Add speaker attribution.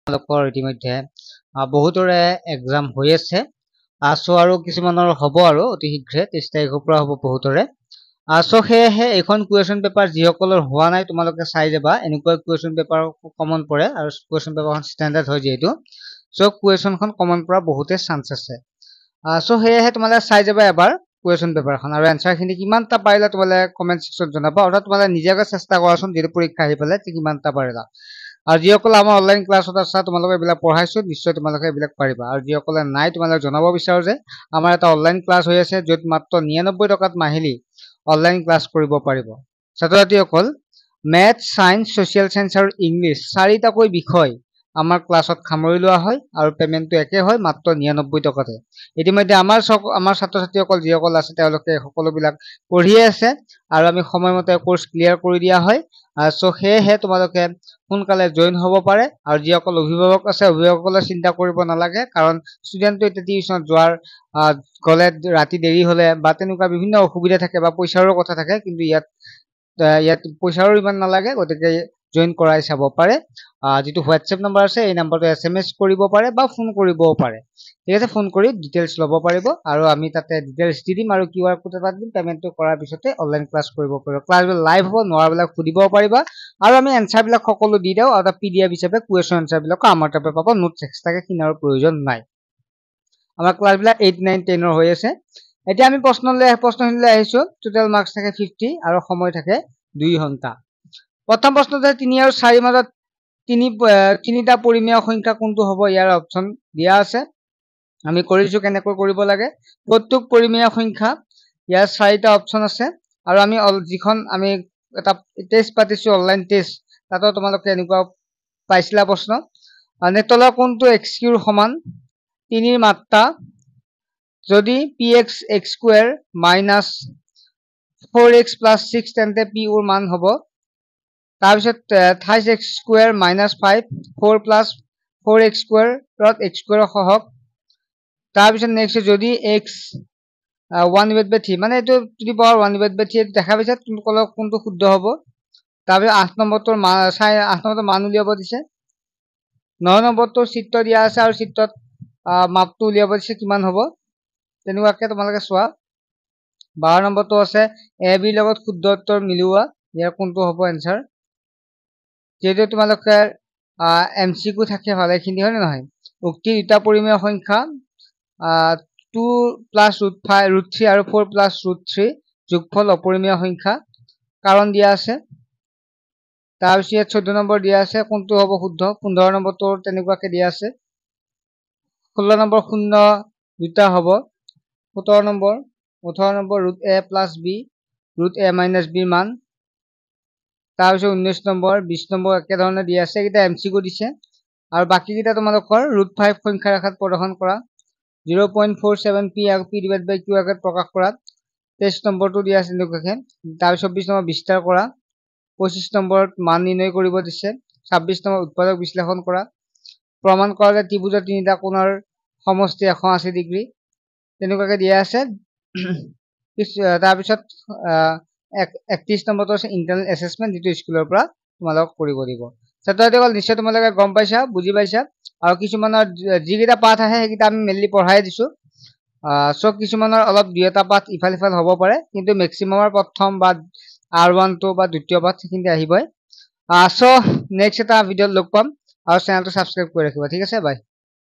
Speaker 1: তোমালোকৰ ইতিমধ্যে বহুতৰে এক্সাম হৈ আছে সো আৰু কিছুমানৰ হ'ব আৰু অতি শীঘ্ৰে 23 তাৰিখৰ পৰা হ'ব বহুতৰে সো সেয়েহে এইখন কুৱেশ্যন পেপাৰ যিসকলৰ হোৱা নাই তোমালোকে চাই যাবা এনেকুৱা কুৱেশ্যন পেপাৰ কমন পৰে আৰু কুৱেশ্যন পেপাৰখন ষ্টেণ্ডাৰ্ড হয় যিহেতু সো কুৱেশ্যনখন কমন পৰা বহুতে চান্স আছে সো সেয়েহে তোমালোকে চাই যাবা এবাৰ কুৱেশ্যন পেপাৰখন আৰু এনসাৰখিনি কিমানটা পাৰিলা তোমালোকে কমেন্ট সেকশনত জনাবা অৰ্থাৎ তোমালোকে নিজাকৈ চেষ্টা কৰাচোন যেটো পৰীক্ষা আহি পেলাই কিমানটা পাৰিলা আৰু যিসকল আমাৰ অনলাইন ক্লাছত আছে তোমালোকে এইবিলাক পঢ়াইছো নিশ্চয় তোমালোকে এইবিলাক পাৰিবা আৰু যিসকলে নাই তোমালোকে জনাব বিচাৰো যে আমাৰ এটা অনলাইন ক্লাছ হৈ আছে য'ত মাত্ৰ 99 টকাত মাহিলি অনলাইন ক্লাছ কৰিব পাৰিব ছাত্ৰ-ছাত্ৰীসকল মেথ সায়েন্স সোশ্যাল সায়েন্স আৰু ইংলিশ চাৰিটাকৈ বিষয় আমাৰ ক্লাছত খামৰি লোৱা হয় আৰু পেমেন্টটো একে হয় মাত্ৰ 99 টকাতে ইতিমধ্যে আমাৰ ছাত্ৰ-ছাত্ৰীসকল যিসকল আছে তেওঁলোকে সকলোবিলাক পঢ়িয়ে আছে আৰু আমি সময়মতে কোৰ্স ক্লিয়াৰ কৰি দিয়া হয় সো সেয়েহে তোমালোকে সোনকালে জয়েন হ'ব পাৰে আৰু যিসকল অভিভাৱক আছে অভিভাৱকসকলে চিন্তা কৰিব নালাগে কাৰণ ষ্টুডেন্টটো এটা টিউচন যোৱাৰ গলে ৰাতি দেৰি হলে বা তেনেকুৱা বিভিন্ন অসুবিধা থাকে বা পইচাৰৰ কথা থাকে কিন্তু ইয়াত পইচাৰো ইমান নালাগে গতিকে জয়েন কৰাই চাব পাৰে যেটো WhatsApp নম্বৰ আছে এই নম্বৰটো SMS কৰিব পাৰে বা ফোন কৰিবও পাৰে ঠিক আছে ফোন কৰি ডিটেইলছ ল'ব পাৰিব আৰু আমি তাতে ডিটেইলছ দি দিম আৰু QR কোড এটা দিম পেমেন্টটো কৰাৰ পিছতে অনলাইন ক্লাছ কৰিব পাৰিব ক্লাছবোৰ লাইভ হ'ব নোৱাৰবিলাক সুধিব পাৰিবা আৰু আমি এনসাৰবিলাক সকলো দি দিও আৰু PDF হিচাপে কুৱেশ্যন এনসাৰবিলাক আমাৰ তাতে পাব নোটছ এক্সট্ৰাকে কিনাৰ প্ৰয়োজন নাই আমাৰ ক্লাছবিলাক 8 9 10 ৰ হৈ আছে এতিয়া আমি প্ৰশ্নখিনিলৈ আহিছো টোটাল মাৰ্কস থাকে 50 আৰু সময় থাকে 2 ঘণ্টা প্ৰথম প্ৰশ্নতে 3 আৰু 4 মাজত তিনিটা পৰিমেয় সংখ্যা কোনটো হ'ব ইয়াৰ অপচন দিয়া আছে আমি কৰিছো কেনেকৈ কৰিব লাগে প্ৰত্যেক পৰিমেয় সংখ্যা ইয়াৰ 4টা অপচন আছে আৰু আমি যিখন আমি এটা টেষ্ট পাতিছো অনলাইন টেষ্ট তাতো তোমালোকে এনেকুৱা পাইছিলা প্ৰশ্ন নেতলৰ কোনটো xq ৰ সমান 3 ৰ মাত্ৰা যদি px x square minus 4x plus 6 তেন্তে p ৰ মান হ'ব তাৰপিছত 28x square minus 5 4 plus 4x square dot x square সহগ তাৰপিছত নেক্সট যদি x 1/3 মানে এটো টু দি পাৱাৰ 1/3 দেখা পাইছা তোমালোকৰ কোনটো শুদ্ধ হ'ব তাৰপিছত 8 নম্বৰটোৰ মান উলিয়াব দিছে 9 নম্বৰটোৰ চিত্ৰ দিয়া আছে আৰু চিত্ৰত মাপটো উলিয়াব দিছে কিমান হ'ব তেনেকুৱাকে তোমালোকে চোৱা 12 নম্বৰটো আছে a b লগত শুদ্ধ উত্তৰ মিলোৱা ইয়াৰ কোনটো হ'ব আনসাৰ যেটো তোমালোকে MCQ থাকে ভালেখিনি হয় নহয় উক্তি দুটা পৰিমেয় সংখ্যা 2 plus √3 আৰু 4 plus √3 যোগফল অপৰিমেয় সংখ্যা কাৰণ দিয়া আছে তাৰপিছত 14 নম্বৰ দিয়া আছে কোনটো হ'ব শুদ্ধ 15 নম্বৰটো তেনেকুৱাকে দিয়া আছে 16 নম্বৰ শূন্য দুটা হ'ব 17 number 18 number √a plus b √a minus b মান তাৰপিছত 19 নম্বৰ 20 নম্বৰ একে ধৰণে দিয়া আছে এটা MCQ দিছে আৰু বাকি কিটা তোমালোকৰ √5 সংখ্যা ৰেখাত প্ৰদৰ্শন কৰা 0.47 p আৰু p divided by q আকাৰত প্ৰকাশ কৰা 23 নম্বৰটো দিয়া আছে এনেকুৱাকে তাৰপিছত 24 নম্বৰ বিস্তাৰ কৰা 25 নম্বৰত মান নিৰ্ণয় কৰিব দিছে 26 নম্বৰ উৎপাদক বিশ্লেষণ কৰা প্ৰমাণ কৰালে ত্ৰিভুজৰ তিনিটা কোণৰ সমষ্টি 180 ডিগ্ৰী তেনেকুৱাকে দিয়া আছে তাৰপিছত 31 নম্বৰটো আছে ইন্টাৰনেল এসেসমেন্ট যেটো স্কুলৰ পৰা তোমালোক কৰিব দিব ছাত্ৰসকল নিশ্চয় তোমালোকে গম পাইছা বুজি পাইছা আৰু কিছুমানৰ যিকিটা পাঠ আহে সেইকিটা আমি মেইনলি পঢ়াই দিছো সো কিছুমানৰ অলপ দুইটা পাঠ ইফাল হ'ব পাৰে কিন্তু ম্যাক্সিমামৰ প্ৰথম বা R1 2 বা দ্বিতীয় পাঠ কিন্তু আহিবই সো নেক্সট এটা ভিডিঅ লগ পাম আৰু চেনেলটো সাবস্ক্ৰাইব কৰি ৰাখিবা ঠিক আছে বাই